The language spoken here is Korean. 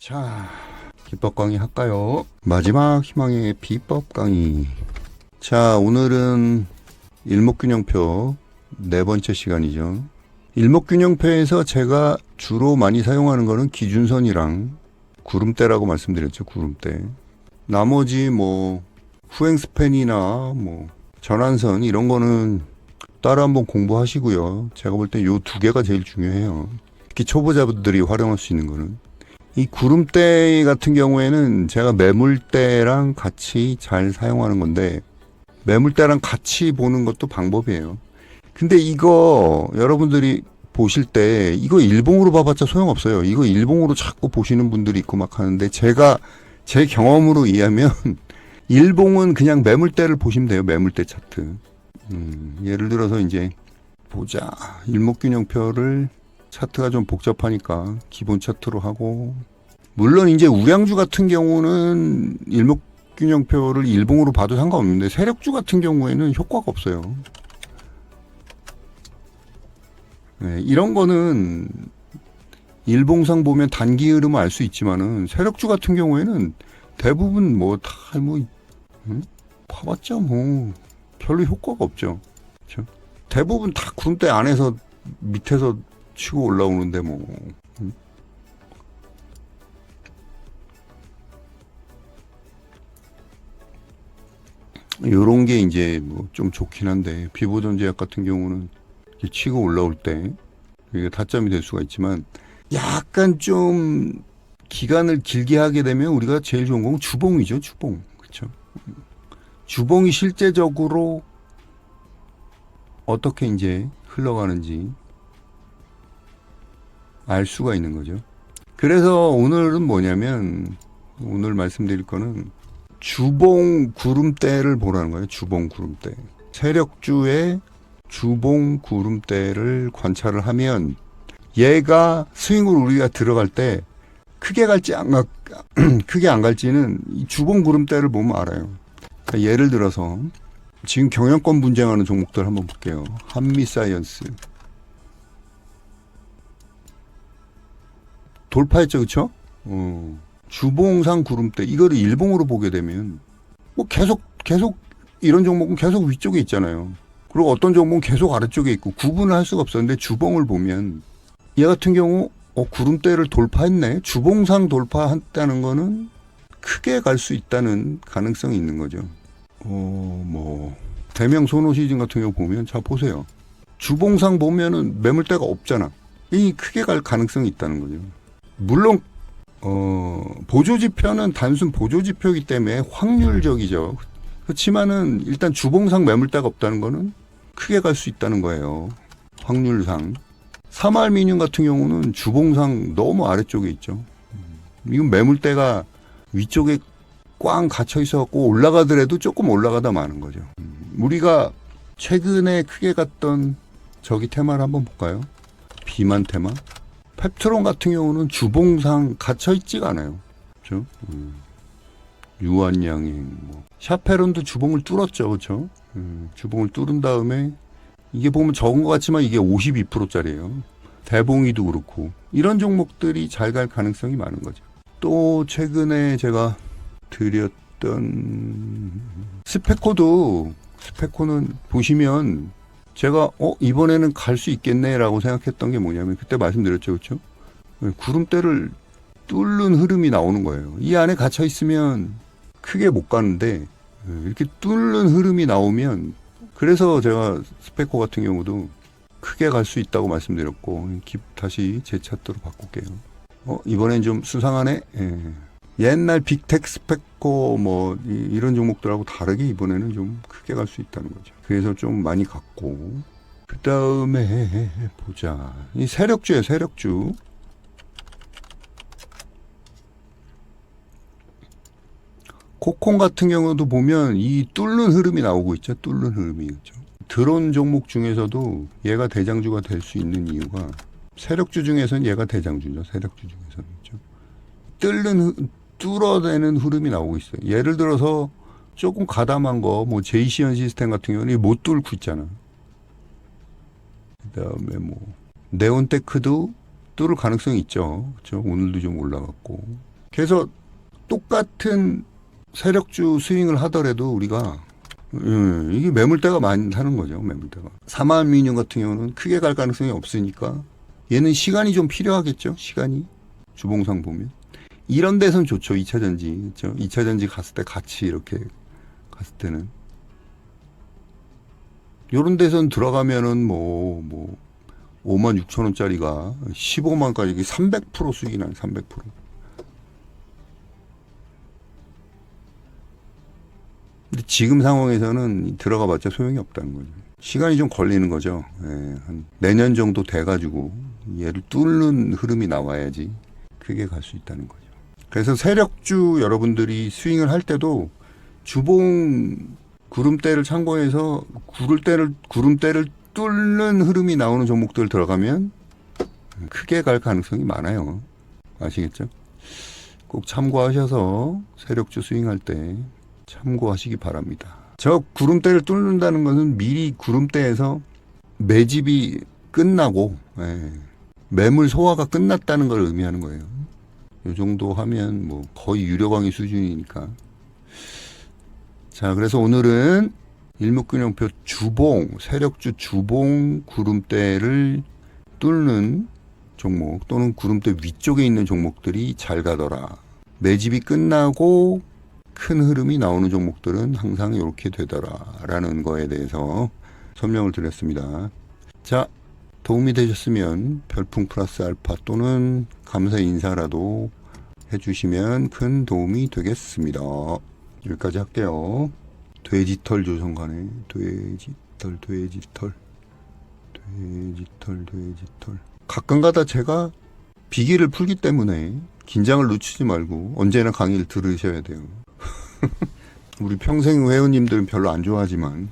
자, 기법 강의 할까요? 마지막 희망의 비법 강의. 자, 오늘은 일목균형표 네 번째 시간이죠. 일목균형표에서 제가 주로 많이 사용하는 거는 기준선이랑 구름대라고 말씀드렸죠. 구름대. 나머지 뭐 후행 스팬이나 뭐 전환선 이런 거는 따로 한번 공부하시고요. 제가 볼 때 요 두 개가 제일 중요해요. 특히 초보자분들이 활용할 수 있는 거는. 이 구름대 같은 경우에는 제가 매물대랑 같이 잘 사용하는 건데, 매물대랑 같이 보는 것도 방법이에요. 근데 이거 여러분들이 보실 때 이거 일봉으로 봐봤자 소용없어요. 이거 일봉으로 자꾸 보시는 분들이 있고 막 하는데, 제가 제 경험으로 의하면 일봉은 그냥 매물대를 보시면 돼요. 매물대 차트. 예를 들어서 이제 보자. 일목균형표를 차트가 좀 복잡하니까 기본 차트로 하고, 물론 이제 우량주 같은 경우는 일목균형표를 일봉으로 봐도 상관없는데, 세력주 같은 경우에는 효과가 없어요. 네, 이런 거는 일봉상 보면 단기 흐름을 알 수 있지만은, 세력주 같은 경우에는 대부분 뭐 다 봐봤자 뭐 별로 효과가 없죠. 그렇죠? 대부분 다 구름대 안에서 밑에서 치고 올라오는데 뭐. 요런 게 이제 뭐 좀 좋긴 한데, 비보존제약 같은 경우는 치고 올라올 때 이게 타점이 될 수가 있지만, 약간 좀 기간을 길게 하게 되면 우리가 제일 좋은 건 주봉이죠. 주봉. 그렇죠? 주봉이 실제적으로 어떻게 이제 흘러가는지 알 수가 있는 거죠. 그래서 오늘은 뭐냐면, 오늘 말씀드릴 거는 주봉 구름대를 보라는 거예요. 주봉 구름대. 세력주의 주봉 구름대를 관찰을 하면, 얘가 스윙으로 우리가 들어갈 때 크게 갈지 크게 안 갈지는 이 주봉 구름대를 보면 알아요. 그러니까 예를 들어서 지금 경영권 분쟁하는 종목들 한번 볼게요. 한미사이언스 돌파했죠, 그렇죠? 주봉상 구름대, 이거를 일봉으로 보게 되면 뭐 계속 이런 종목은 계속 위쪽에 있잖아요. 그리고 어떤 종목은 계속 아래쪽에 있고 구분을 할 수가 없어. 근데 주봉을 보면 얘 같은 경우 구름대를 돌파했네. 주봉상 돌파했다는 거는 크게 갈 수 있다는 가능성이 있는 거죠. 뭐 대명 소노시즌 같은 경우 보면, 자 보세요. 주봉상 보면은 매물대가 없잖아. 이 크게 갈 가능성이 있다는 거죠. 물론 보조지표는 단순 보조지표이기 때문에 확률적이죠. 그렇지만은 일단 주봉상 매물대가 없다는 거는 크게 갈 수 있다는 거예요. 확률상. 사마알미늄 같은 경우는 주봉상 너무 아래쪽에 있죠. 이건 매물대가 위쪽에 꽝 갇혀 있어갖고 올라가더라도 조금 올라가다 마는 거죠. 우리가 최근에 크게 갔던 저기 테마를 한번 볼까요? 비만 테마. 펩트론 같은 경우는 주봉상 갇혀 있지가 않아요. 그렇죠? 유한양행, 뭐 샤페론도 주봉을 뚫었죠, 그렇죠? 주봉을 뚫은 다음에 이게 보면 적은 것 같지만 이게 52%짜리예요. 대봉이도 그렇고 이런 종목들이 잘 갈 가능성이 많은 거죠. 또 최근에 제가 드렸던 스페코는 보시면, 제가 이번에는 갈 수 있겠네라고 생각했던 게 뭐냐면, 그때 말씀드렸죠, 그렇죠? 구름대를 뚫는 흐름이 나오는 거예요. 이 안에 갇혀 있으면 크게 못 가는데, 이렇게 뚫는 흐름이 나오면, 그래서 제가 스페코 같은 경우도 크게 갈 수 있다고 말씀드렸고, 다시 제 차트로 바꿀게요. 이번엔 좀 수상하네. 옛날 빅텍 스페코 뭐 이런 종목들하고 다르게 이번에는 좀 크게 갈 수 있다는 거죠. 그래서 좀 많이 갔고, 그 다음에 보자. 이 세력주예요, 세력주. 코콩 같은 경우도 보면 이 뚫는 흐름이 나오고 있죠. 뚫는 흐름이 있죠. 드론 종목 중에서도 얘가 대장주가 될 수 있는 이유가, 세력주 중에서는 얘가 대장주죠. 세력주 중에서는. 그렇죠? 뚫어내는 흐름이 나오고 있어요. 예를 들어서 조금 가담한 거, 뭐 제이시언 시스템 같은 경우는 못 뚫고 있잖아. 그 다음에 뭐 네온테크도 뚫을 가능성이 있죠. 그렇죠? 오늘도 좀 올라갔고. 그래서 똑같은 세력주 스윙을 하더라도 우리가 이게 매물대가 많이 사는 거죠. 매물대가. 사마미늄 같은 경우는 크게 갈 가능성이 없으니까 얘는 시간이 좀 필요하겠죠. 시간이 주봉상 보면 이런 데선 좋죠. 2차 전지 그렇죠. 2차 전지 갔을 때 같이 이렇게 갔을 때는 요런 데선 들어가면은 뭐 56,000원짜리가 15만까지 300% 수익이 나요. 300%. 근데 지금 상황에서는 들어가 봤자 소용이 없다는 거죠. 시간이 좀 걸리는 거죠. 예, 한 내년 정도 돼가지고 얘를 뚫는 흐름이 나와야지 크게 갈 수 있다는 거죠. 그래서 세력주 여러분들이 스윙을 할 때도 주봉 구름대를 참고해서 구름대를 뚫는 흐름이 나오는 종목들 들어가면 크게 갈 가능성이 많아요. 아시겠죠? 꼭 참고하셔서 세력주 스윙할 때 참고하시기 바랍니다. 저 구름대를 뚫는다는 것은 미리 구름대에서 매집이 끝나고 매물 소화가 끝났다는 걸 의미하는 거예요. 이 정도 하면 뭐 거의 유료광의 수준이니까. 자, 그래서 오늘은 일목균형표 주봉, 세력주 주봉 구름대를 뚫는 종목 또는 구름대 위쪽에 있는 종목들이 잘 가더라. 매집이 끝나고 큰 흐름이 나오는 종목들은 항상 이렇게 되더라라는 거에 대해서 설명을 드렸습니다. 자, 도움이 되셨으면 별풍 플러스 알파 또는 감사 인사라도 해주시면 큰 도움이 되겠습니다. 여기까지 할게요. 돼지털 조성관에 돼지털 가끔가다 제가 비기를 풀기 때문에 긴장을 늦추지 말고 언제나 강의를 들으셔야 돼요. 우리 평생 회원님들은 별로 안 좋아하지만